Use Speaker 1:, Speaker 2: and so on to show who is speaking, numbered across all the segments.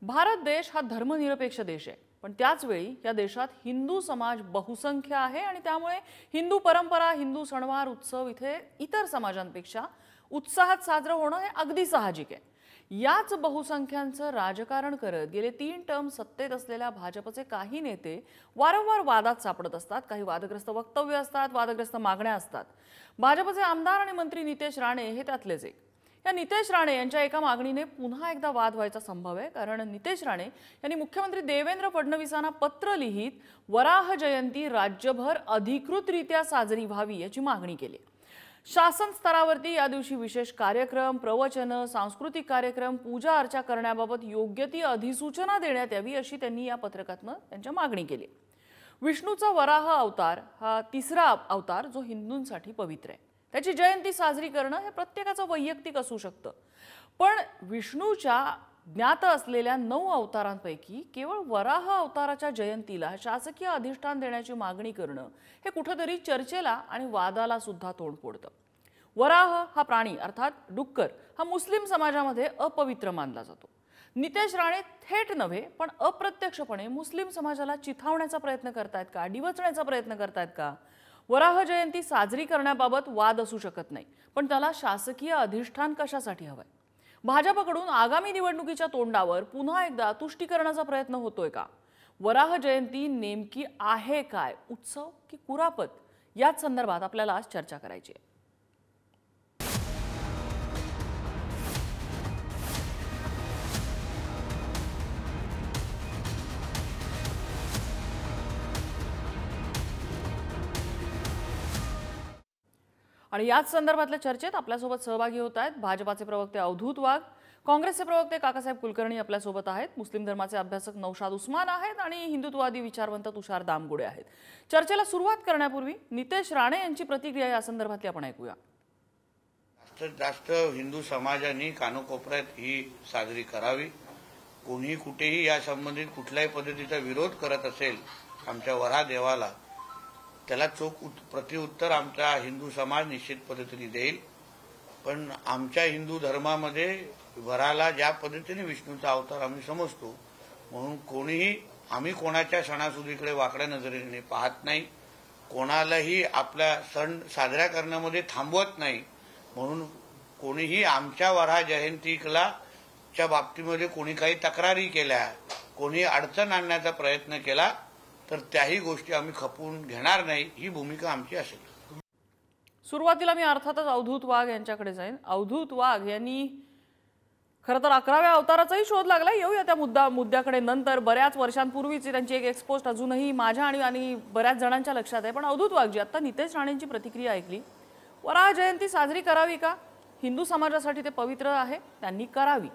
Speaker 1: भारत देश हा धर्मनिरपेक्ष देश आहे, पण त्याच वेळी या देशात हिंदू समाज बहुसंख्य आहे आणि त्यामुळे हिंदू परंपरा, हिंदू सणवार, उत्सव इथे इतर समाजांपेक्षा उत्साहात साजरे होणं हे अगदी साहजिक आहे। याच बहुसंख्यांचं राजकारण करत गेले 3 टर्म सत्तेत असलेल्या भाजपचे काही नेते वारंवार वादात सापडत असतात। काही वादग्रस्त वक्तव्य असतात, वादग्रस्त मागण्या असतात। भाजपचे आमदार आणि मंत्री नितेश राणे हे त्यातलेच एक। या नितेश राणे यांच्या एका मागणीने पुन्हा एकदा वाद व्हायचा संभव आहे, कारण नितेश राणे यांनी मुख्यमंत्री देवेंद्र फडणवीसांना पत्र लिहित वराह जयंती राज्यभर अधिकृतरित्या साजरी व्हावी याची मागणी केली। शासन स्तरावरती या दिवशी विशेष कार्यक्रम, प्रवचन, सांस्कृतिक कार्यक्रम, पूजा अर्चा करण्याबाबत योग्य ती अधिसूचना देण्यात यावी अशी त्यांनी या पत्रकातून त्यांची मागणी केली। विष्णूचा वराह अवतार हा तिसरा अवतार जो हिंदूंसाठी पवित्र आहे। त्याची जयंती साजरी करणं हे प्रत्येकाचं वैयक्तिक असू शकतं, पण विष्णूच्या ज्ञात असलेल्या 9 अवतारांपैकी केवळ वराह अवताराच्या जयंतीला शासकीय अधिष्ठान देण्याची मागणी करणं हे कुठेतरी चर्चेला आणि वादाला सुद्धा तोंड फोडतं। वराह हा प्राणी अर्थात डुक्कर हा मुस्लिम समाजामध्ये अपवित्र मानला जातो। नितेश राणे थेट नव्हे पण अप्रत्यक्षपणे मुस्लिम समाजाला चिथावण्याचा प्रयत्न करतायत का, डिवचण्याचा प्रयत्न करतायत का? वराह जयंती साजरी करण्याबाबत वाद असू शकत नाही, पण त्याला शासकीय अधिष्ठान कशासाठी हवंय? भाजपकडून आगामी निवडणुकीच्या तोंडावर पुन्हा एकदा तुष्टीकरणाचा प्रयत्न होतोय का? वराह जयंती नेमकी आहे काय, उत्सव की कुरापत? याच संदर्भात आपल्याला आज चर्चा करायची आहे। आणि याच संदर्भातल्या चर्चेत आपल्यासोबत सहभागी होत आहेत भाजपाचे प्रवक्ते अवधूत वाघ, काँग्रेसचे प्रवक्ते काकासाहेब कुलकर्णी आपल्यासोबत आहेत, मुस्लिम धर्माचे अभ्यासक नौशाद उस्मान आहेत आणि हिंदुत्ववादी विचारवंत तुषार दामगुडे आहेत। चर्चेला सुरुवात करण्यापूर्वी नितेश राणे यांची प्रतिक्रिया या संदर्भातली आपण ऐकूया।
Speaker 2: जास्त हिंदू समाजाने कानकोपऱ्यात ही साजरी करावी। कोणी कुठेही या संबंधित कुठल्याही पद्धतीचा विरोध करत असेल आमच्या वराह देवाला, त्याला चोख प्रत्युत्तर आमचा हिंदू समाज निश्चित पद्धतीने देईल। पण आमच्या हिंदू धर्मामध्ये वराला ज्या पद्धतीने विष्णूचा अवतार आम्ही समजतो, म्हणून कोणीही आम्ही कोणाच्या सणासुदीकडे वाकड्या नजरेने पाहत नाही, कोणालाही आपला सण साजरा करण्यामध्ये थांबवत नाही। म्हणून कोणीही आमच्या वराह जयंतीला च्या बाबतीमध्ये कोणी काही तक्रारी केल्या, कोणी अडचण आणण्याचा प्रयत्न केला तर त्याही गोष्टी आम्ही खपवून घेणार नाही, ही भूमिका आमची असेल।
Speaker 1: सुरुवातीला मी अर्थातच अवधूत वाघ यांच्याकडे जाईन। अवधूत वाघ यांनी खरं तर 11व्या अवताराचाही शोध लागला। येऊया त्या मुद्द्याकडे नंतर। बऱ्याच वर्षांपूर्वीची त्यांची एक एक्सपोस्ट अजूनही माझ्या आणि बऱ्याच जणांच्या लक्षात आहे। पण अवधूत वाघजी, आता नितेश राणेंची प्रतिक्रिया ऐकली, वराह जयंती साजरी करावी का? हिंदू समाजासाठी ते पवित्र आहे, त्यांनी करावी।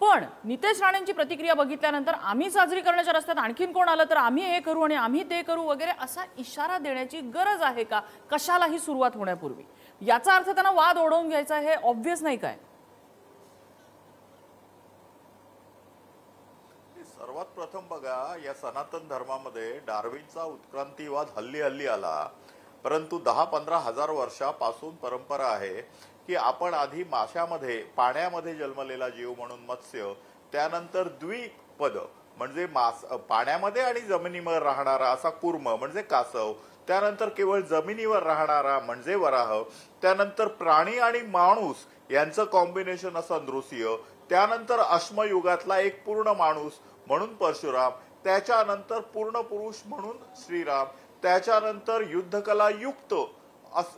Speaker 1: पण नितेश राणेंची प्रतिक्रिया बघितल्यानंतर आम्ही साजरी करण्याच्या रस्त्यात आणखीन कोण आलं तर आम्ही हे करू आणि आम्ही ते करू वगैरे असा इशारा देण्याची गरज आहे का कशालाही सुरुवात होण्यापूर्वी? याचा अर्थ त्यांना वाद ओढवून घ्यायचा हे ऑब्व्हियस नाही काय?
Speaker 3: सर्वात प्रथम बघा, या सनातन धर्मामध्ये डार्विनचा उत्क्रांतीवाद हल्ली आला, परंतु 10-15 हजार वर्षापासून परंपरा आहे की आपण आधी माशामध्ये पाण्यामध्ये जन्मलेला जीव म्हणून मत्स्य, त्यानंतर द्विपद म्हणजे पाण्यामध्ये आणि जमिनीवर राहणारा असा कूर्म म्हणजे कासव, त्यानंतर केवळ जमिनीवर राहणारा म्हणजे वराह, त्यानंतर प्राणी आणि माणूस यांचं कॉम्बिनेशन असा नृसिंह, त्यानंतर अश्मयुगातला एक पूर्ण माणूस म्हणून परशुराम, त्याच्यानंतर पूर्ण पुरुष म्हणून श्रीराम, त्याच्यानंतर युद्धकला युक्त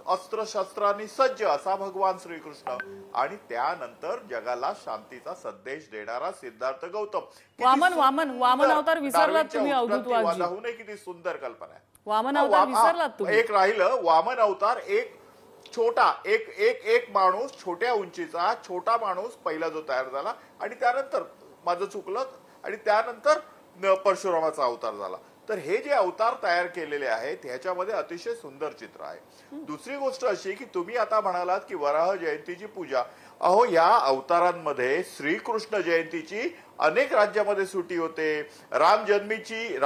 Speaker 3: अस्त्रशस्त्रांनी सज्ज असा भगवान श्रीकृष्ण, आणि त्यानंतर जगाला शांतीचा संदेश देणारा सिद्धार्थ गौतम।
Speaker 1: वामन अवतार विसरलात तुम्ही अवधूत वाघजी।
Speaker 3: किती सुंदर कल्पना आहे।
Speaker 1: वामन अवतार विसरलात तुम्ही।
Speaker 3: एक राहिलं वामन अवतार, एक छोटा एक माणूस, छोट्या उंचीचा छोटा माणूस पहिला जो तयार झाला, आणि त्यानंतर माझं चुकलं आणि त्यानंतर परशुरामाचा अवतार झाला। तर हे जे अवतार तयार केलेले आहेत ह्याच्यामध्ये अतिशय सुंदर चित्र आहे। दुसरी गोष्ट अशी की तुम्ही आता म्हणालात की वराह जयंतीची पूजा, अहो या अवतारांमध्ये श्रीकृष्ण जयंतीची अनेक राज्यामध्ये सुट्टी होते, रामजन्माची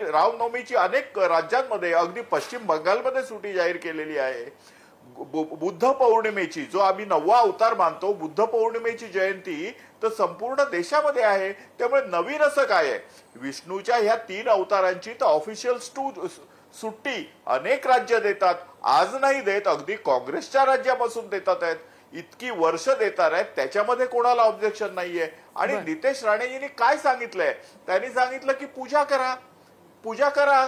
Speaker 3: रामनवमीची अनेक राज्यांमध्ये, अगदी पश्चिम बंगालमध्ये सुट्टी जाहीर केलेली आहे, बुद्ध पौर्णिमेची, जो आम्ही 9वा अवतार मानतो, बुद्ध पौर्णिमेची जयंती तर संपूर्ण देशामध्ये आहे. त्यामुळे नवीन असं काय आहे? विष्णूच्या ह्या 3 अवतारांची तर ऑफिशियल सुट्टी अनेक राज्य देतात. आज नाही देत, अगदी काँग्रेसच्या राज्यापासून देतात आहेत, इतकी वर्ष देतात आहेत, त्याच्यामध्ये कोणाला ऑब्जेक्शन नाहीये. आणि नितेश राणेजींनी काय सांगितलंय? त्यांनी सांगितलं की पूजा करा, पूजा करा.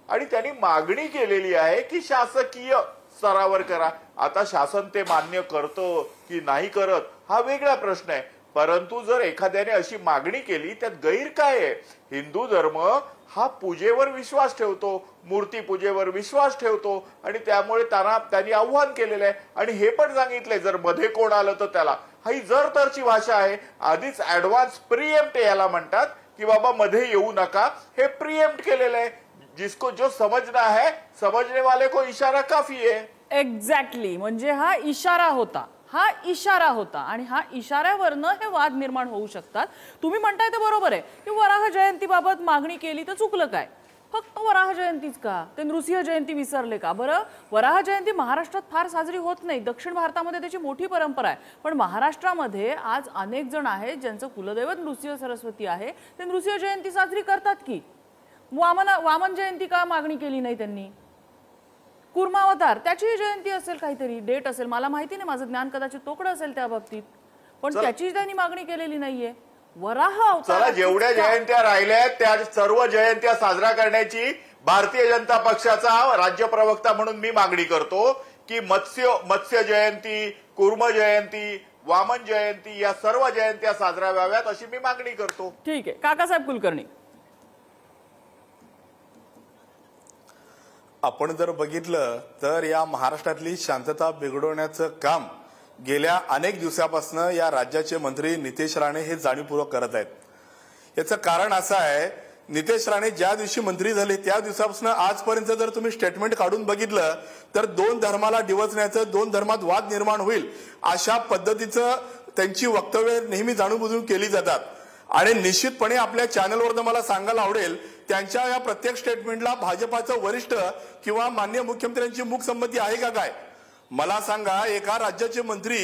Speaker 3: आणि त्यांनी मागणी केलेली आहे की शासकीय स्तरावर करा. आता शासन ते मान्य करतं की नाही करत हा वेगळा प्रश्न आहे. परंतु जर एखाद्याने अशी मागणी केली त्यात गैर काय आहे? हिंदू धर्म हा पूजेवर विश्वास ठेवतो, मूर्ती पूजेवर विश्वास ठेवतो आणि त्यामुळे त्यांनी आव्हान केलेलं आहे. आणि हे पण सांगितलंय जर मध्ये कोण आलं तर त्याला, ही जर तरची भाषा आहे. आधीच ऍडव्हान्स प्रिएम्प्ट याला म्हणतात की बाबा मध्ये येऊ नका, हे प्रिएम्प्ट केलेलं आहे. जिसको जो समजना है, समझने वाले को इशारा काफी है.
Speaker 1: एक्झॅक्टली, म्हणजे हा इशारा होता, हा इशारा होता आणि हा इशाऱ्यावरनं हे वाद निर्माण होऊ शकतात. तुम्ही म्हणताय ते बरोबर आहे की वराह जयंतीबाबत मागणी केली तर चुकलं काय? फक्त वराह जयंतीच का? ते नृसिंह जयंती विसरले का? बरं, वराह जयंती महाराष्ट्रात फार साजरी होत नाही, दक्षिण भारतामध्ये त्याची मोठी परंपरा आहे. पण महाराष्ट्रामध्ये आज अनेक जण आहेत ज्यांचं कुलदैवत नृसिंह सरस्वती आहे, ते नृसिंह जयंती साजरी करतात की. वामन जयंती का मागणी केली नाही त्यांनी? कुर्मावतार त्याची जयंती असेल, काहीतरी डेट असेल, मला माहिती नाही, माझं ज्ञान कदाचित तोकडं असेल त्या बाबतीत, पण त्याची त्यांनी मागणी केलेली नाहीये. वराह अवतार
Speaker 3: जेवढ्या जयंत्या राहिल्या त्या सर्व जयंत्या साजरा करण्याची भारतीय जनता पक्षाचा राज्य प्रवक्ता म्हणून मी मागणी करतो की मत्स्य जयंती, कुर्म जयंती, वामन जयंती या सर्व जयंत्या साजरा व्हाव्यात अशी मी मागणी करतो.
Speaker 1: ठीक आहे. काकासाहेब कुलकर्णी,
Speaker 4: आपण जर बघितलं तर या महाराष्ट्रातली शांतता बिघडवण्याचं काम गेल्या अनेक दिवसापासून या राज्याचे मंत्री नितेश राणे हे जाणीवपूर्वक करत आहेत. याचं कारण असं आहे, नितेश राणे ज्या दिवशी मंत्री झाले त्या दिवसापासून आजपर्यंत जर तुम्ही स्टेटमेंट काढून बघितलं तर 2 धर्माला डिवचण्याचं, 2 धर्मात वाद निर्माण होईल अशा पद्धतीचं त्यांची वक्तव्य नेहमी जाणूनबुजून केली जातात. आणि निश्चितपणे आपल्या चॅनलवर मला सांगायला आवडेल, त्यांच्या या प्रत्येक स्टेटमेंटला भाजपाचं वरिष्ठ किंवा माननीय मुख्यमंत्र्यांची मूकसंमती आहे का काय? मला सांगा, एका राज्याचे मंत्री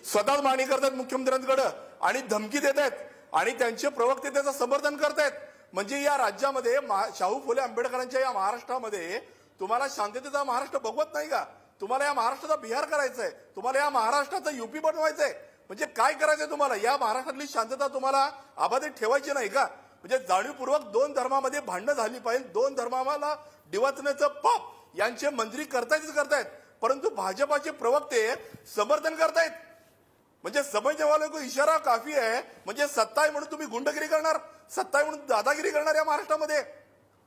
Speaker 4: स्वतःच मागणी करतात मुख्यमंत्र्यांकडे आणि धमकी देत आहेत आणि त्यांचे प्रवक्ते त्याचं समर्थन करतायत. म्हणजे या राज्यामध्ये शाहू फुले आंबेडकरांच्या या महाराष्ट्रामध्ये तुम्हाला शांततेचा महाराष्ट्र बघवत नाही का? तुम्हाला या महाराष्ट्राचा बिहार करायचा आहे, तुम्हाला या महाराष्ट्राचा युपी बनवायचा आहे. म्हणजे काय करायचंय तुम्हाला? या महाराष्ट्रातली शांतता तुम्हाला अबाधित ठेवायची नाही का? म्हणजे जाणीवपूर्वक 2 धर्मामध्ये भांडणं झाली पाहिजे, 2 धर्माला डिवचण्याचं पाप यांचे मंत्री करतायत, परंतु भाजपाचे प्रवक्ते समर्थन करतायत. म्हणजे समजने वाले को इशारा काफी आहे. म्हणजे सत्ता आहे म्हणून तुम्ही गुंडगिरी करणार, सत्ता आहे म्हणून दादागिरी करणार या महाराष्ट्रामध्ये.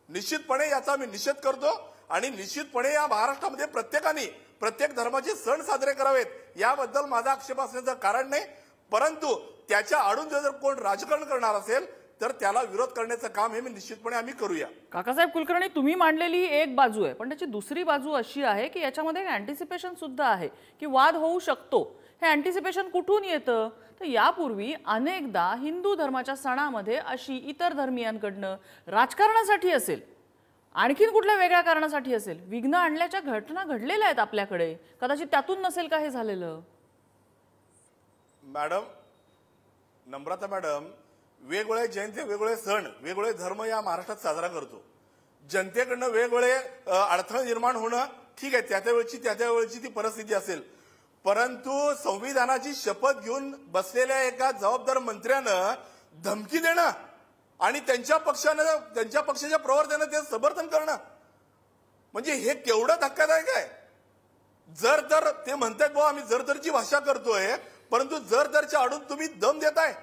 Speaker 4: निश्चितपणे याचा मी निषेध करतो आणि निश्चितपणे या महाराष्ट्रामध्ये प्रत्येकाने प्रत्येक धर्माचे सण साजरे करावेत याबद्दल माझा आक्षेप असण्याचं कारण नाही. परंतु त्याच्या आडून जर कोण राजकारण करणार असेल तर त्याला विरोध करण्याचं काम हे मी निश्चितपणे आम्ही करूया.
Speaker 1: काकासाहेब कुलकर्णी, तुम्ही मांडलेली एक बाजू आहे, पण त्याची दुसरी बाजू अशी आहे की याच्यामध्ये अँटिसिपेशन सुद्धा आहे की वाद होऊ शकतो. हे अँटिसिपेशन कुठून येतं? तर यापूर्वी अनेकदा हिंदू धर्माच्या सणामध्ये अशी इतर धर्मियांकडनं राजकारणासाठी असेल, आणखीन कुठल्या वेगळ्या कारणासाठी असेल, विघ्न आणल्याच्या घटना घडलेल्या आहेत आपल्याकडे. कदाचित त्यातून नसेल का हे झालेलं?
Speaker 4: मॅडम, नम्रता मॅडम, वेगवेगळे जयंती, वेगवेगळे सण, वेगवेगळे धर्म या महाराष्ट्रात साजरा करतो. जनतेकडनं वेगवेगळे अडथळे निर्माण होणं ठीक आहे, त्या वेळची ती परिस्थिती असेल. परंतु संविधानाची शपथ घेऊन बसलेल्या एका जबाबदार मंत्र्यानं धमकी देणं आणि त्यांच्या पक्षाच्या प्रवर्त्यानं ते समर्थन करणं, म्हणजे हे केवढं धक्कादायक आहे. जर तर ते म्हणतात बाबा आम्ही जरतरची भाषा करतोय, परंतु जरतरच्या आडून तुम्ही दम देताय.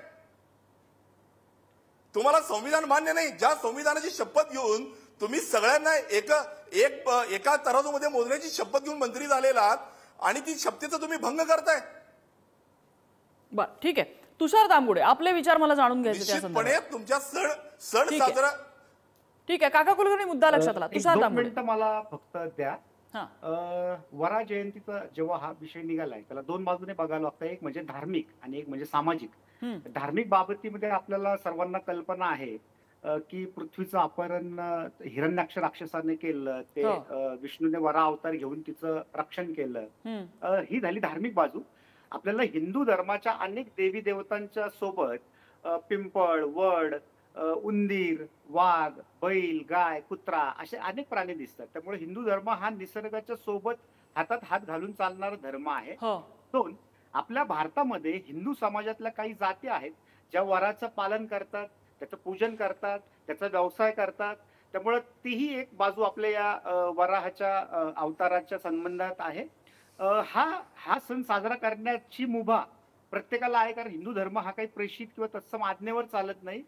Speaker 4: तुम्हाला संविधान मान्य नाही. ज्या संविधानाची शपथ घेऊन तुम्ही सगळ्यांना एका तराजूमध्ये मोजण्याची शपथ घेऊन मंत्री झालेला आहात आणि ती शपथेचा तुम्ही भंग करताय.
Speaker 1: बरं, ठीक आहे. तुषार दामगुडे, आपले विचार मला जाणून घ्यायचे त्या संदर्भात.
Speaker 4: तुमच्या सण साजरा.
Speaker 1: ठीक आहे काका कुलकर्णी, मुद्दा लक्षात आला. तुषार दामगुडे,
Speaker 5: मला फक्त द्या. वरा जयंतीचा जेव्हा हा विषय निघालाय त्याला 2 बाजूने बघायला लागतं. एक म्हणजे धार्मिक आणि एक म्हणजे सामाजिक. धार्मिक बाबतीमध्ये आपल्याला सर्वांना कल्पना आहे की पृथ्वीचं अपहरण हिरण्याक्ष राक्षसाने केलं, ते
Speaker 1: हो.
Speaker 5: विष्णूने वरा अवतार घेऊन तिचं रक्षण केलं. ही झाली धार्मिक बाजू. आपल्याला हिंदू धर्माच्या अनेक देवी देवतांच्या सोबत पिंपळ, वड, उंदीर, वाघ, बैल, गाय, कुत्रा असे अनेक प्राणी दिसतात. त्यामुळे हिंदू धर्म हा निसर्गाच्या सोबत हातात हात घालून चालणारा धर्म आहे.
Speaker 1: हो.
Speaker 5: 2, आपल्या भारतामध्ये हिंदू समाजातल्या काही जाती आहेत ज्या वराचं पालन करतात, त्याचं पूजन करतात, त्याचा व्यवसाय करतात. त्यामुळे तीही एक बाजू आपल्या या वराहाच्या अवताराच्या संबंधात आहे. हा हा सण साजरा करण्याची मुभा प्रत्येकाला आहे, कारण हिंदू धर्म हा काही प्रेषित किंवा तत्सम आज्ञेवर चालत नाही.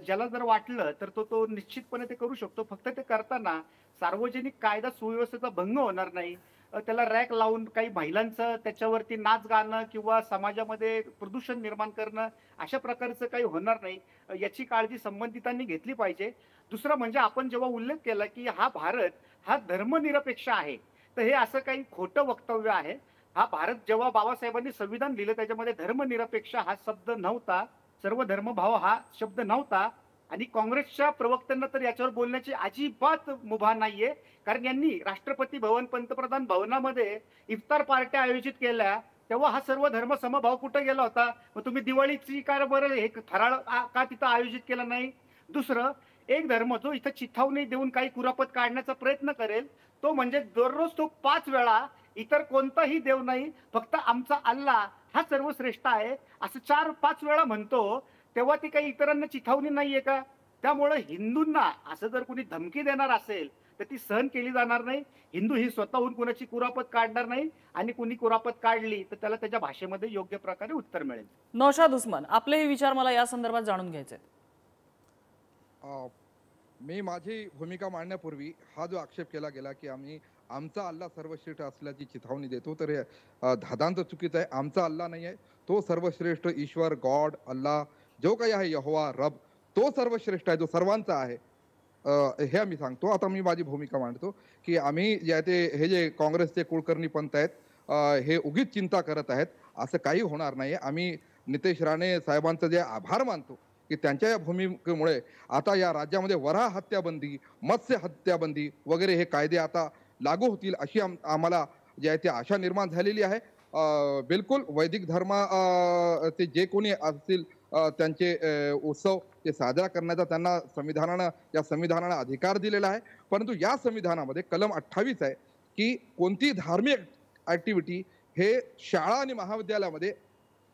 Speaker 5: ज्याला जर वाटलं तर तो निश्चितपणे ते करू शकतो. फक्त ते करताना सार्वजनिक कायदा सुव्यवस्थेचा भंग होणार नाही. त्याला रॅक लावून काही महिलांचं त्याच्यावरती नाच गाणं किंवा समाजामध्ये प्रदूषण निर्माण करणं अशा प्रकारचं काही होणार नाही. याची काळजी संबंधितांनी घेतली पाहिजे. दुसरं म्हणजे आपण जेव्हा उल्लेख केला की हा भारत हा धर्मनिरपेक्ष आहे, तर हे असं काही खोटं वक्तव्य आहे. हा भारत जेव्हा बाबासाहेबांनी संविधान लिहिलं त्याच्यामध्ये धर्मनिरपेक्ष हा शब्द नव्हता, सर्व धर्मभाव हा शब्द नव्हता. आणि काँग्रेसच्या प्रवक्त्यांना तर याच्यावर बोलण्याची अजिबात मुभा नाहीये, कारण यांनी राष्ट्रपती भवन, पंतप्रधान भवनामध्ये इफ्तार पार्ट्या आयोजित केल्या, तेव्हा हा सर्व धर्म समभाव कुठे गेला होता? मग तुम्ही दिवाळीची काय बरं हे फराळ का तिथं आयोजित केला नाही? दुसरं, एक धर्म जो इथं चिथावणी देऊन काही कुरापत काढण्याचा प्रयत्न करेल, तो म्हणजे दररोज तो 5 वेळा इतर कोणताही देव नाही, फक्त आमचा अल्लाह हा सर्वश्रेष्ठ आहे असं 4-5 वेळा म्हणतो, तेव्हा ती काही इतरांना चिथावणी नाहीये का? त्यामुळे हिंदूंना असं जर कोणी धमकी देणार असेल तर ती सहन केली जाणार नाही. हिंदू ही स्वतःहून कुणाची कुरापत काढणार नाही, आणि कुणी कुरापत काढली तर त्याला त्याच्या भाषेमध्ये योग्य प्रकारे उत्तर मिळेल.
Speaker 1: नौशाद उस्मान, आपलेही विचार मला या संदर्भात जाणून घ्यायचे आहेत.
Speaker 6: मी माझी भूमिका मांडण्यापूर्वी हा जो आक्षेप केला गेला की आमचा अल्लाह सर्वश्रेष्ठ असल्याची चिथावणी देतो, तर हे धादांत चुकीचं आहे. आमचा अल्लाह नाही आहे, तो सर्वश्रेष्ठ ईश्वर, गॉड, अल्लाह जो काही आहे, यहोवा, रब, तो सर्वश्रेष्ठ आहे, जो सर्वांचा आहे. हे आम्ही सांगतो. आता मी माझी भूमिका मांडतो की आम्ही जे आहे ते हे जे काँग्रेसचे कुलकर्णी पंथ आहेत, हे उगीच चिंता करत आहेत, असं काही होणार नाही. आम्ही नितेश राणे साहेबांचं जे आभार मानतो की त्यांच्या या भूमिकेमुळे आता या राज्यामध्ये वराह हत्याबंदी, मत्स्य हत्याबंदी वगैरे हे कायदे आता लागू होतील, अशी आम्हाला जे आहे ते आशा निर्माण झालेली आहे. बिलकुल वैदिक धर्म ते जे कोणी असतील त्यांचे उत्सव ते साजरा करण्याचा त्यांना संविधानानं अधिकार दिलेला आहे. परंतु या संविधानामध्ये कलम 28 आहे की कोणती धार्मिक ऍक्टिव्हिटी हे शाळा आणि महाविद्यालयामध्ये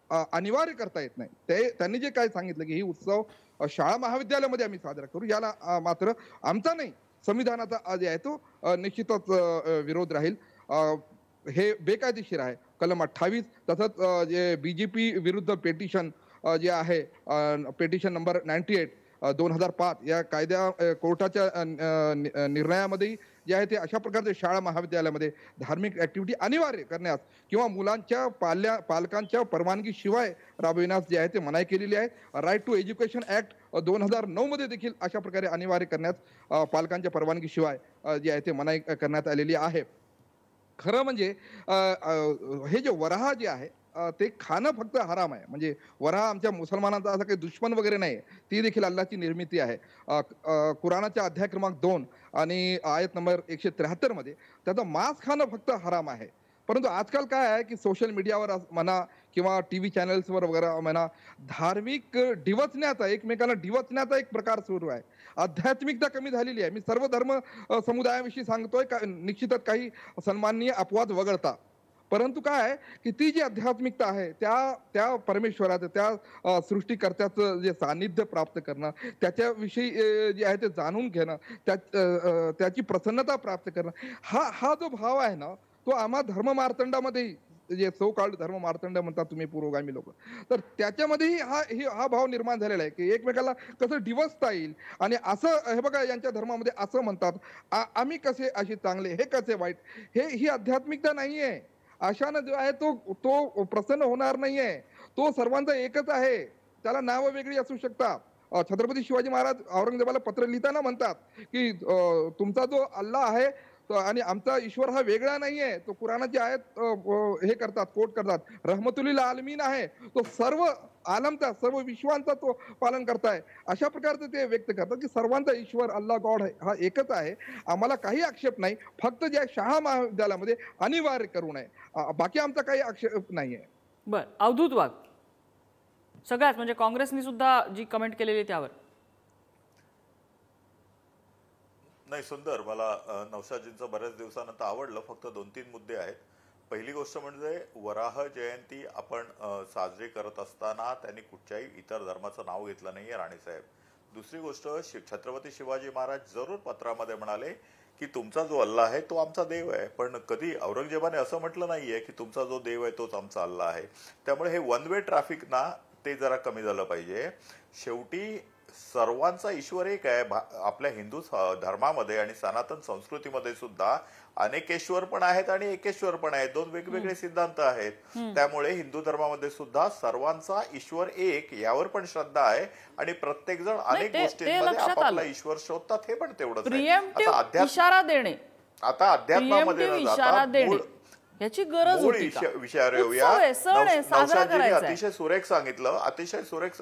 Speaker 6: अनिवार्य करता येत नाही. त्यांनी जे काय सांगितलं की ही उत्सव शाळा महाविद्यालयामध्ये आम्ही साजरा करू, याला मात्र आमचा नाही, संविधानाचा जे आहे तो निश्चितच विरोध राहील. हे बेकायदेशीर आहे कलम 28. तसंच जे बीजेपी विरुद्ध पेटिशन जे आहे, पेटिशन नंबर 98 2005 या कायद्या कोर्टाच्या निर्णयामध्ये जे आहे ते अशा प्रकारचे शाळा महाविद्यालयामध्ये धार्मिक ऍक्टिव्हिटी अनिवार्य करण्यास किंवा मुलांच्या पालकांच्या परवानगीशिवाय राबविण्यास जे आहे ते मनाई केलेली आहे. राईट टू एज्युकेशन ऍक्ट 2009 मध्ये देखील अशा प्रकारे अनिवार्य करण्यास पालकांच्या परवानगीशिवाय जे आहे ते मनाई करण्यात आलेली आहे. खरं म्हणजे हे जे वराह जे आहे ते खाणं फक्त हराम आहे. म्हणजे वराह आमच्या मुसलमानांचा असा काही दुश्मन वगैरे नाही, ती देखील अल्लाची निर्मिती आहे. कुराणाच्या अध्याय क्रमांक 2 आणि आयत नंबर 173 मध्ये त्याचं मांस खाणं फक्त हराम आहे. परंतु आजकाल काय आहे की सोशल मीडियावर म्हणा किंवा टीव्ही चॅनल्सवर वगैरे म्हणा, धार्मिक डिवचण्याचा, एकमेकांना डिवचण्याचा एक प्रकार सुरू आहे. आध्यात्मिकता कमी झालेली आहे. मी सर्व धर्म समुदायाविषयी सांगतोय, निश्चितच काही सन्माननीय अपवाद वगळता. परंतु काय आहे की ती जी आध्यात्मिकता आहे त्या परमेश्वराचं, त्या सृष्टीकर्त्याचं जे सानिध्य प्राप्त करणं, त्याच्याविषयी जे आहे ते जाणून घेणं, त्याची प्रसन्नता प्राप्त करणं, हा जो भाव आहे ना, तो आम्हा धर्ममार्तंडामध्ये, जे सो कॉल्ड धर्म मार्तंड म्हणतात तुम्ही पुरोगामी लोक, तर त्याच्यामध्येही हा भाव निर्माण झालेला आहे की एकमेकाला कसं डिवचता येईल. आणि असं हे बघा, यांच्या धर्मामध्ये असं म्हणतात, आम्ही कसे असे चांगले, हे कसे वाईट, ही आध्यात्मिकता नाहीये. अशानं जो आहे तो प्रसन्न होणार नाहीये. तो सर्वांचा एकच आहे, त्याला नावं वेगळी असू शकतात. छत्रपती शिवाजी महाराज औरंगजेबाला पत्र लिहिताना म्हणतात की तुमचा जो अल्लाह आहे आणि आमचा ईश्वर हा वेगळा नाहीये. तो कुराणाची आयत हे करतात, कोट करतात, रहमतुल्लिल आलमीन आहे, तो सर्व आलमचा सर्व विश्वांचा तो पालन करताय अशा प्रकारचं ते व्यक्त करतात की सर्वांचा ईश्वर अल्लाह गॉड हा एकच आहे. आम्हाला काही आक्षेप नाही, फक्त ज्या शाळा महाविद्यालयामध्ये अनिवार्य करू नये, बाकी आमचा काही आक्षेप नाहीये.
Speaker 1: बर, अवधूत वाघ, सगळ्यात म्हणजे काँग्रेसनी सुद्धा जी कमेंट केलेली त्यावर.
Speaker 3: नाही, सुंदर. मला नौशादजींचं बऱ्याच दिवसानंतर आवडलं. फक्त 2-3 मुद्दे आहेत. पहिली गोष्ट म्हणजे वराह जयंती आपण साजरी करत असताना त्यांनी कुठच्याही इतर धर्माचं नाव घेतलं नाहीये राणीसाहेब. दुसरी गोष्ट, छत्रपती शिवाजी महाराज जरूर पत्रामध्ये म्हणाले की तुमचा जो अल्लाह आहे तो आमचा देव आहे, पण कधी औरंगजेबाने असं म्हटलं नाहीये की तुमचा जो देव आहे तोच आमचा अल्लाह आहे. त्यामुळे हे वन वे ट्रॅफिक ना ते जरा कमी झालं पाहिजे. शेवटी सर्वांचा ईश्वर एक आहे. आपल्या हिंदू धर्मामध्ये आणि सनातन संस्कृतीमध्ये सुद्धा अनेकेश्वर पण आहेत आणि एकेश्वर पण आहेत. 2 वेगवेगळे सिद्धांत आहेत. त्यामुळे हिंदू धर्मामध्ये सुद्धा सर्वांचा ईश्वर एक यावर पण श्रद्धा आहे आणि प्रत्येक जण अनेक गोष्टींमध्ये आपापला ईश्वर शोधतात. हे पण तेवढंच आहे.
Speaker 1: इशारा देणे,
Speaker 3: आता अध्यात्मामध्ये न जाता
Speaker 1: याची गरज होती का?
Speaker 3: विषयावर येऊया. नौशादजींनी अतिशय सुरेख सांगितलं, अतिशय सुरेख.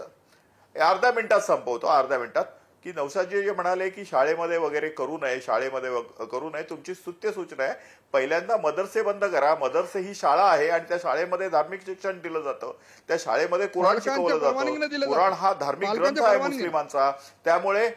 Speaker 3: अर्ध्या मिनिटात संपवतो, अर्ध्या मिनिटात, की नौशादजी जे म्हणाले की शाळेमध्ये वगैरे करू नये, शाळेमध्ये करू नये. तुमची स्तुत्य सूचना आहे. पहिल्यांदा मदरसे बंद करा. मदरसे ही शाळा आहे आणि त्या शाळेमध्ये धार्मिक शिक्षण दिलं जातं. त्या शाळेमध्ये कुराण शिकवलं जातं. कुराण हा धार्मिक ग्रंथ आहे मुस्लिमांचा. त्यामुळे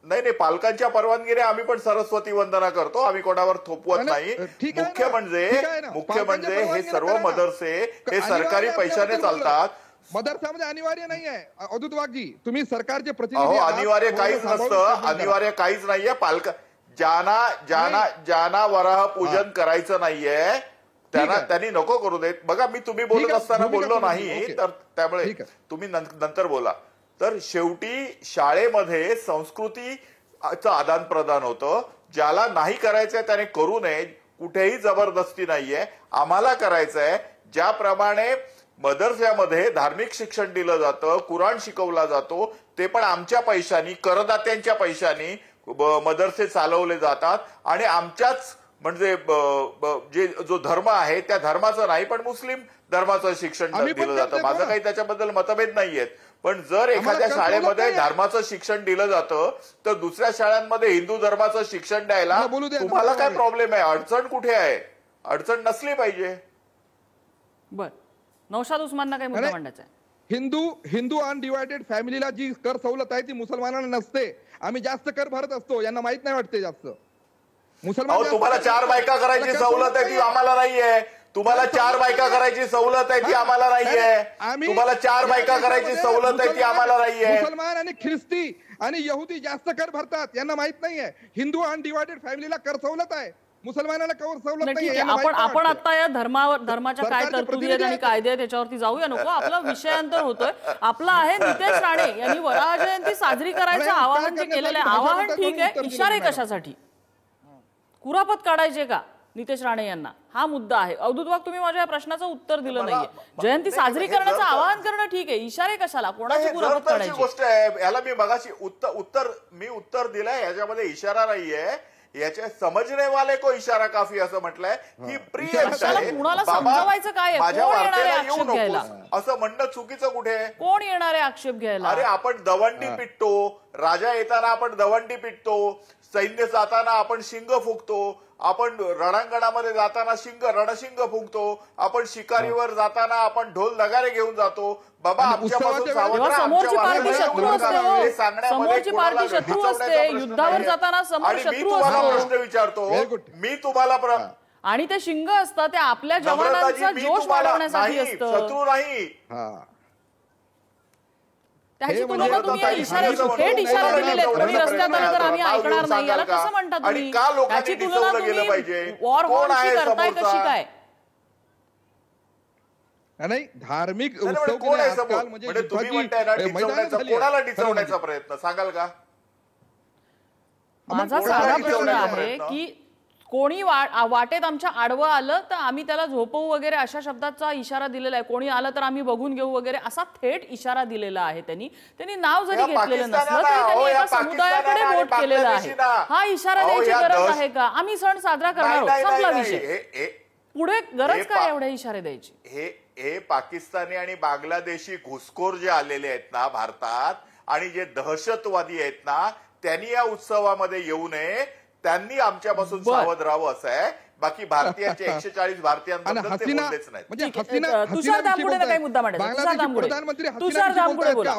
Speaker 3: नाही, पालकांच्या परवानगीने आम्ही पण सरस्वती वंदना करतो. आम्ही कोणावर थोपवत नाही. मुख्य म्हणजे हे सर्व मदरसे हे सरकारी पैशाने चालतात.
Speaker 6: मदरसामध्ये अनिवार्य नाही आहे. अवधूत वाघजी, तुम्ही सरकारचे प्रतिनिधी.
Speaker 3: अनिवार्य काहीच नसतं, अनिवार्य काहीच नाहीये. ज्यांना वराह पूजन करायचं नाहीये त्यांनी नको करू देत. बघा, मी तुम्ही बोलत असताना बोललो नाही, तर त्यामुळे तुम्ही नंतर बोला. तर शेवटी शाळेमध्ये संस्कृतीचं आदान प्रदान होतं. ज्याला नाही करायचंय त्याने करू नये. कुठेही जबरदस्ती नाहीये. आम्हाला करायचंय. ज्याप्रमाणे मदरस्यामध्ये धार्मिक शिक्षण दिलं जातं, कुराण शिकवला जातो, ते पण आमच्या पैशानी, करदात्यांच्या पैशानी मदरसे चालवले जातात आणि आमच्याच म्हणजे जो धर्म आहे त्या धर्माचं नाही, पण मुस्लिम धर्माचं शिक्षण दिलं जातं. माझं काही त्याच्याबद्दल मतभेद नाहीयेत. पण जर एखाद्या शाळेमध्ये धर्माचं शिक्षण दिलं जातं तर दुसऱ्या शाळांमध्ये हिंदू धर्माचं शिक्षण द्यायला तुम्हाला काय प्रॉब्लेम आहे? अडचण कुठे आहे? अडचण नसली पाहिजे.
Speaker 1: बर, नौशाद उस्मानना काय मुद्दा मांडायचा आहे?
Speaker 6: हिंदू अनडिवायडेड फॅमिलीला जी कर सवलत आहे ती मुसलमानांना नसते. आम्ही जास्त कर भरत असतो, यांना माहित नाही वाटते जास्त. मुसलमान
Speaker 3: तुम्हाला 4 बायका करायची सवलत आहे ती आम्हाला नाहीये. तुम्हाला 4 बायका करायची सवलत आहे ती आम्हाला नाहीये. तुम्हाला 4 बायका करायची सवलत आहे ती आम्हाला नाहीये.
Speaker 6: मुसलमान आणि ख्रिस्ती आणि यहुदी जास्त कर भरतात, यांना माहित नाहीये. हिंदू अनडिवायडेड फॅमिलीला कर सवलत आहे, मुसलमानाला कवर सवलत नाही.
Speaker 1: आपण आता या धर्माच्या काय तरतुदी आहेत आणि कायदे आहेत त्याच्यावरती जाऊया नको. आपला विषयांतर होतोय. आपला आहे नितेश राणे यांनी वराह जयंती साजरी करायचं आवाहन जे केलेलं आहे. आवाहन ठीक आहे, इशारे कशासाठी? कुरापत काढायचे का नितेश राणे यांना? हा मुद्दा आहे. अवधूत वाघ, तुम्ही माझ्या प्रश्नाचं उत्तर दिलं नाहीये. जयंती साजरी करण्याचं आवाहन करणं ठीक आहे, इशारे कशाला? कोणाची कुरापत काढायची
Speaker 3: गोष्ट आहे? याला मी मगाशी उत्तर दिलंय. याच्यामध्ये इशारा नाहीये. याचे समजणे वाले को इशारा काफी असं म्हटलंय. ही प्रियंश आहे.
Speaker 1: समजवायचं काय?
Speaker 3: माझ्या वार्तेला येऊ नको असं म्हणणं चुकीचं कुठे?
Speaker 1: कोण येणार आहे आक्षेप घ्यायला?
Speaker 3: अरे, आपण दवंडी पिटतो. राजा येताना आपण दवंडी पिटतो. सैन्य जाताना आपण शिंग फुंकतो. आपण रणांगणामध्ये जाताना रणशिंग फुंकतो. आपण शिकारीवर जाताना आपण ढोल नगारे घेऊन जातो. बाबा, आमच्यापासून
Speaker 1: समोरची पार्टी शत्रू असते, समोरची पार्टी शत्रू असते. युद्धावर जाताना समोर शत्रू असतो.
Speaker 3: प्रश्न विचारतो मी तुम्हाला,
Speaker 1: आणि ते शिंग असतात ते आपल्या जवानांचा जोश वाढवण्यासाठी असतं.
Speaker 3: शत्रू नाही.
Speaker 1: त्याची तुलना तुम्ही इशारे थेट इशारा दिलेले आहेत. कोणी रस्त्यात आलं तर आम्ही ऐकणार नाही, याला कसं म्हणता तुम्ही? त्याची तुलना तुम्ही वॉर हॉर्नशी करताय कशी काय?
Speaker 6: नाही, धार्मिक
Speaker 3: उत्सव म्हणजे तुम्ही म्हणताय ना कोणाला डिसवण्याचा प्रयत्न, सांगाल का?
Speaker 1: माझा साधा प्रश्न आहे की कोणी वाटेत आमच्या आडवं आलं तर आम्ही त्याला झोपवू वगैरे अशा शब्दाचा इशारा दिलेला आहे. कोणी आलं तर आम्ही बघून घेऊ वगैरे असा थेट इशारा दिलेला आहे. त्यांनी नाव जरी घेतलेलं नसलं तरी त्यांनी एका समुदायाकडे वोट केलेला आहे. हा इशारा द्यायची गरज आहे का? आम्ही सण साजरा करणार आहोत, संपला विषय. पुढे गरज काय एवढे इशारे द्यायची?
Speaker 3: हे पाकिस्तानी आणि बांगलादेशी घुसखोर जे आलेले आहेत ना भारतात आणि जे दहशतवादी आहेत ना त्यांनी या उत्सवामध्ये येऊ नये, त्यांनी आमच्यापासून सावध राहावं असं आहे. बाकी भारतीयांचे 140 भारतीयांबद्दल ते बोललेच नाहीत.
Speaker 1: म्हणजे तुषार दामगुडेला काही मुद्दा मांडायचा. तुषार दामगुडे बोला.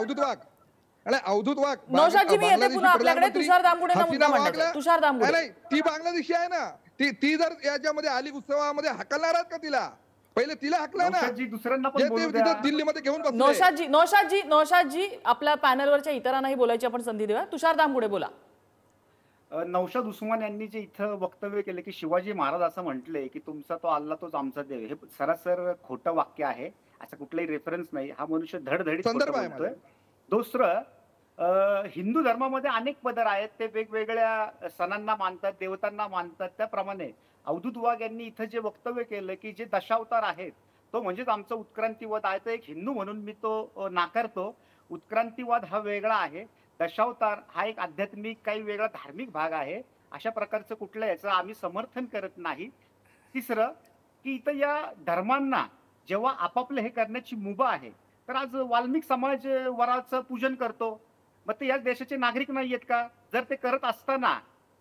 Speaker 6: अवधूत वाघ
Speaker 1: नौशादजी, मी येते पुन्हा आपल्याकडे. तुषार दामगुडेला मुद्दा मांडायचा. तुषार दामगुडे
Speaker 6: नाही, ती बांगलादेशी आहे ना, ती जर याच्यामध्ये आली उत्सवामध्ये हाकलणार आहात का तिला? पहिले तिला हाकला ना,
Speaker 5: दुसऱ्यांना पण बोलू द्या.
Speaker 6: दिल्लीमध्ये घेऊन बसले.
Speaker 1: नौशादजी आपल्या पॅनलवरच्या इतरांनाही बोलायची आपण संधी देऊया. तुषार दामगुडे बोला.
Speaker 5: नौशाद उस्मान यांनी जे इथं वक्तव्य केलं की शिवाजी महाराज असं म्हटले की तुमचा तो अल्ला तोच आमचा देव, हे सरासर खोटं वाक्य आहे. असं कुठलाही रेफरन्स नाही. हा मनुष्य धडधडीत बोलतोय. दुसरं, हिंदू धर्मामध्ये अनेक पदर आहेत, ते वेगवेगळ्या सणांना मानतात, देवतांना मानतात. त्याप्रमाणे अवधूत वाघ यांनी इथं जे वक्तव्य केलं की जे दशावतार आहेत तो म्हणजेच आमचा उत्क्रांतीवाद आहे, तर एक हिंदू म्हणून मी तो नाकारतो. उत्क्रांतीवाद हा वेगळा आहे, दशावतार हा एक आध्यात्मिक काही वेगळा धार्मिक भाग आहे. अशा प्रकारचं कुठलं याचं आम्ही समर्थन करत नाही. तिसरं की इथं या धर्मांना जेव्हा आपापलं हे करण्याची मुभा आहे, तर आज वाल्मिक समाज वराचं पूजन करतो, मग ते या देशाचे नागरिक नाही आहेत का? जर ते करत असताना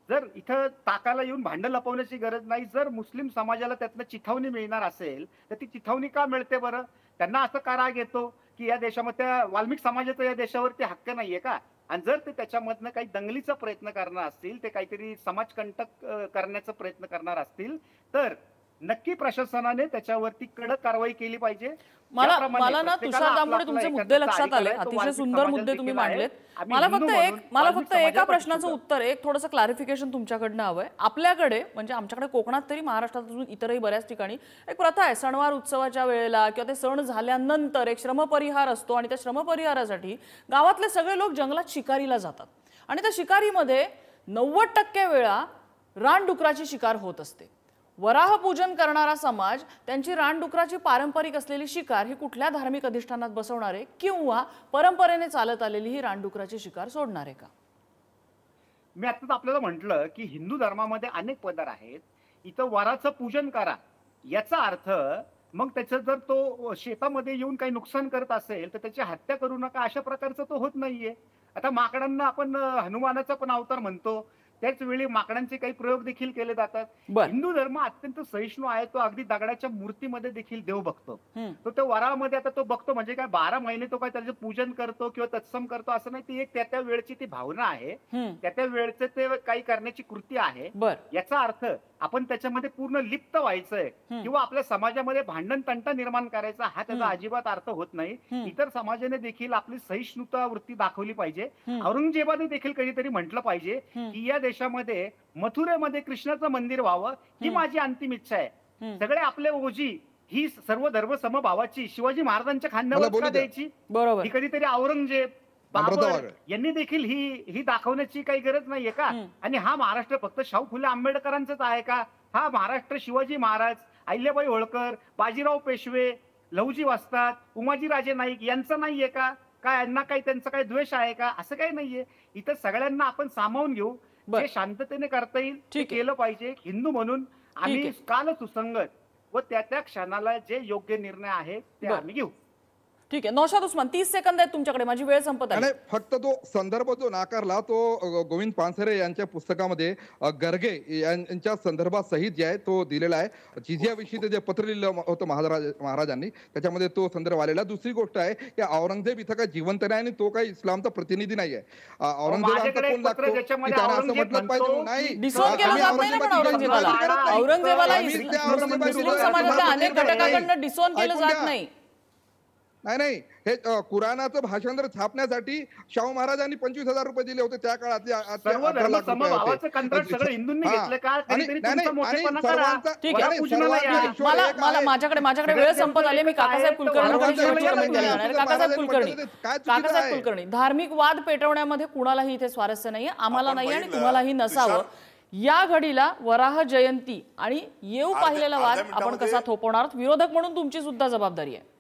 Speaker 5: जर इथं ताकाला येऊन भांडं लपवण्याची गरज नाही, जर मुस्लिम समाजाला त्यातनं चिथावणी मिळणार असेल तर ती चिथावणी का मिळते बरं? त्यांना असं का राग येतो की या देशामध्ये त्या वाल्मिक समाजाचा या देशावरती हक्क नाहीये का? आणि जर ते त्याच्यामधनं काही दंगलीचा प्रयत्न करणार असतील, ते काहीतरी समाजकंटक करण्याचा प्रयत्न करणार असतील, तर नक्की प्रशासनाने त्याच्यावरती कडक कारवाई केली पाहिजे.
Speaker 1: मला ना तुषार दामगुडे तुमचे मुद्दे लक्षात आले. अतिशय सुंदर मुद्दे तुम्ही मांडलेत. मला फक्त एका प्रश्नाचं उत्तर, एक थोडंसं क्लॅरिफिकेशन तुमच्याकडनं हवंय. आपल्याकडे म्हणजे आमच्याकडे कोकणात तरी, महाराष्ट्रात अजून इतरही बऱ्याच ठिकाणी एक प्रथा आहे, सणवार उत्सवाच्या वेळेला किंवा ते सण झाल्यानंतर एक श्रमपरिहार असतो आणि त्या श्रमपरिहारासाठी गावातले सगळे लोक जंगलात शिकारीला जातात आणि त्या शिकारीमध्ये 90% वेळा रानडुकराची शिकार होत असते. वराह पूजन करणारा समाज त्यांची रानडुकराची पारंपरिक असलेली शिकार ही कुठल्या धार्मिक अधिष्ठानात बसवणार आहे किंवा परंपरेने चालत आलेली ही रानडुकराची शिकार सोडणार आहे का?
Speaker 5: मी आताच आपल्याला म्हटलं की हिंदू धर्मामध्ये अनेक पदार्थ आहेत, इथं वराचं पूजन करा याचा अर्थ मग त्याचं जर तो शेतामध्ये येऊन काही नुकसान करत असेल तर त्याची हत्या करू नका अशा प्रकारचं तो होत नाहीये. आता माकडांना आपण हनुमानाचा पण अवतार म्हणतो, त्याच वेळी माकडांचे काही प्रयोग देखील केले जातात. हिंदू धर्म अत्यंत सहिष्णू आहे, तो अगदी दगडाच्या मूर्तीमध्ये देखील देव बघतो. तो त्या वरामध्ये आता तो बघतो म्हणजे काय 12 महिने तो काय त्याचं पूजन करतो किंवा तत्सम करतो असं नाही. ती एक त्या वेळची ती भावना आहे, त्या वेळचं ते काही करण्याची कृती आहे. याचा अर्थ आपण त्याच्यामध्ये पूर्ण लिप्त व्हायचंय किंवा आपल्या समाजामध्ये भांडण तंटा निर्माण करायचा हा त्याचा अजिबात अर्थ होत नाही. इतर समाजाने देखील आपली सहिष्णुता वृत्ती दाखवली पाहिजे. औरंगजेबाने देखील कधीतरी म्हटलं पाहिजे की या देशामध्ये मथुरेमध्ये कृष्णाचं मंदिर व्हावं ही माझी अंतिम इच्छा आहे. सगळे आपले ओजी ही सर्व धर्म समभावाची शिवाजी महाराजांच्या खांद्यावर का द्यायची?
Speaker 1: बरोबर.
Speaker 5: ही कधीतरी औरंगजेब बाबर यांनी देखील ही दाखवण्याची काही गरज नाहीये का? आणि हा महाराष्ट्र फक्त शाहू फुले आंबेडकरांचाच आहे का? हा महाराष्ट्र शिवाजी महाराज, अहिल्याबाई होळकर, बाजीराव पेशवे, लहुजी वस्ताद, उमाजी राजे नाईक यांचा नाहीये का? काय यांना काही त्यांचा काही द्वेष आहे का? असं काही नाहीये. इथं सगळ्यांना आपण सामावून घेऊ, जे शांततेने करता येईल ते केलं पाहिजे. हिंदू म्हणून आम्ही काल सुसंगत व त्या क्षणाला जे योग्य निर्णय आहे ते आम्ही घेऊ.
Speaker 1: ठीक आहे. नौशाद उस्मान 30 सेकंद आहेत तुमच्याकडे, माझी वेळ संपत आली.
Speaker 6: फक्त तो संदर्भ जो नाकारला तो गोविंद पानसरे यांच्या पुस्तकामध्ये गर्गे यांच्या संदर्भात सहित जे आहे तो दिलेला आहे. जिझियाविषयी जे पत्र लिहिलं होतं महाराजांनी त्याच्यामध्ये तो संदर्भ आलेला. दुसरी गोष्ट आहे की औरंगजेब इथं काही जिवंत नाही आणि तो काही इस्लामचा प्रतिनिधी नाही आहे. औरंगजेबाचा कोण लागतो की त्यानं असं म्हटलं पाहिजे नाही.
Speaker 1: डिसोन केलं जात नाही ना, पण औरंगजेबाला मुस्लिम समाजातल्या अनेक घटकांकडून डिसोन केलं जात नाही.
Speaker 6: नाही, हे कुराणाचं भाषांतर छापण्यासाठी शाहू महाराजांनी 25,000 रुपये दिले होते त्या काळात.
Speaker 1: माझ्याकडे वेळ संपत आली. मी काकासाहेब कुलकर्णी, धार्मिक वाद पेटवण्यामध्ये कुणालाही इथे स्वारस्य नाहीये, आम्हाला नाही आणि तुम्हालाही नसावं. या घडीला वराह जयंती आणि येऊ पाहिलेला वाद आपण कसा थोपवणार, विरोधक म्हणून तुमची सुद्धा जबाबदारी आहे.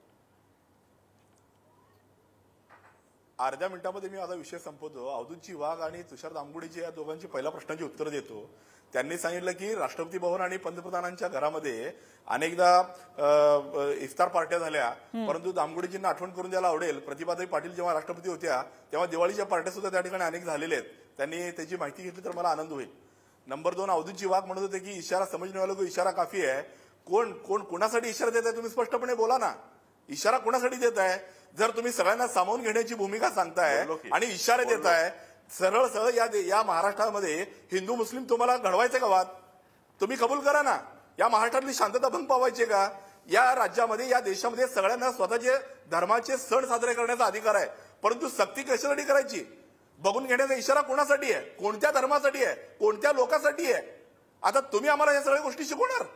Speaker 4: अर्ध्या मिनिटामध्ये मी माझा विषय संपवतो. अवधूतजी वाघ आणि तुषार दामगुडेजी या दोघांची पहिल्या प्रश्नाची उत्तर देतो. त्यांनी सांगितलं की राष्ट्रपती भवन आणि पंतप्रधानांच्या घरामध्ये अनेकदा इफ्तार पार्ट्या झाल्या, परंतु दामगुडेजींना आठवण करून द्यायला आवडेल, प्रतिभाताई पाटील जेव्हा राष्ट्रपती होत्या तेव्हा दिवाळीच्या पार्ट्या सुद्धा त्या ठिकाणी अनेक झालेल्या आहेत. त्यांनी त्याची माहिती घेतली तर मला आनंद होईल. नंबर 2, अवधूतजी वाघ म्हणत होते की इशारा समजणे वालों को इशारा काफी है. कोणासाठी इशारा देत आहे तुम्ही स्पष्टपणे बोला ना. इशारा कोणासाठी देत आहे? जर तुम्ही सगळ्यांना सामावून घेण्याची भूमिका सांगताय आणि इशारे देताय, सरळ सरळ या महाराष्ट्रामध्ये हिंदू मुस्लिम तुम्हाला घडवायचे का वाद? तुम्ही कबूल करा ना. या महाराष्ट्रातली शांतता भंग पावायची का? या राज्यामध्ये या देशामध्ये सगळ्यांना स्वतःचे धर्माचे सण साजरे करण्याचा अधिकार आहे, परंतु सक्ती कशासाठी करायची? बघून घेण्याचा इशारा कोणासाठी आहे? कोणत्या धर्मासाठी आहे? कोणत्या लोकांसाठी आहे? आता तुम्ही आम्हाला या सगळ्या गोष्टी शिकवणार?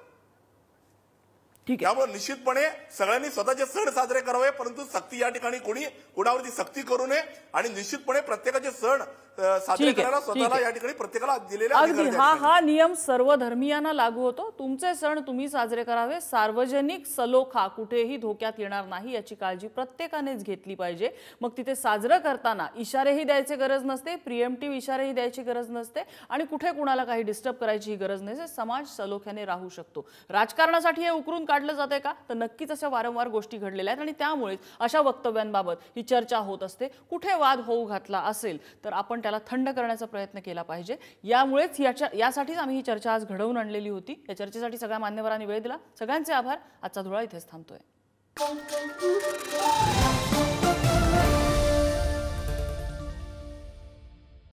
Speaker 1: ठीक आहे.
Speaker 4: त्यामुळे निश्चितपणे सगळ्यांनी स्वतःचे सण साजरे करावे, परंतु सक्ती या ठिकाणी कोणावरती सक्ती करू नये आणि निश्चितपणे प्रत्येकाचे सण साजरे करायला स्वतःला या ठिकाणी प्रत्येकाला दिलेल्या
Speaker 1: अगदी हा नियम सर्व धर्मीयांना लागू होतो. तुमचे सण तुम्ही साजरे करावे. सार्वजनिक सलोखा कुठेही धोक्यात येणार नाही याची काळजी प्रत्येकानेच घेतली पाहिजे. मग तिथे साजरं करताना इशारेही द्यायची गरज नसते, प्रिएम्प्टिव्ह इशारेही द्यायची गरज नसते आणि कुठे कुणाला काही डिस्टर्ब करायची गरज नसते. समाज सलोख्याने राहू शकतो. राजकारणासाठी हे उकरून काढलं जाते का? तर नक्कीच अशा वारंवार गोष्टी घडलेल्या आहेत आणि त्यामुळेच अशा वक्तव्यांबाबत ही चर्चा होत असते. कुठे वाद होऊ घातला असेल तर आपण त्याला थंड करण्याचा प्रयत्न केला पाहिजे. यामुळेच यासाठीच आम्ही ही चर्चा आज घडवून आणलेली होती. या चर्चेसाठी सगळ्या मान्यवरांनी वेळ दिला. सगळ्यांचे आभार. आजचा धुळा इथेच थांबतोय.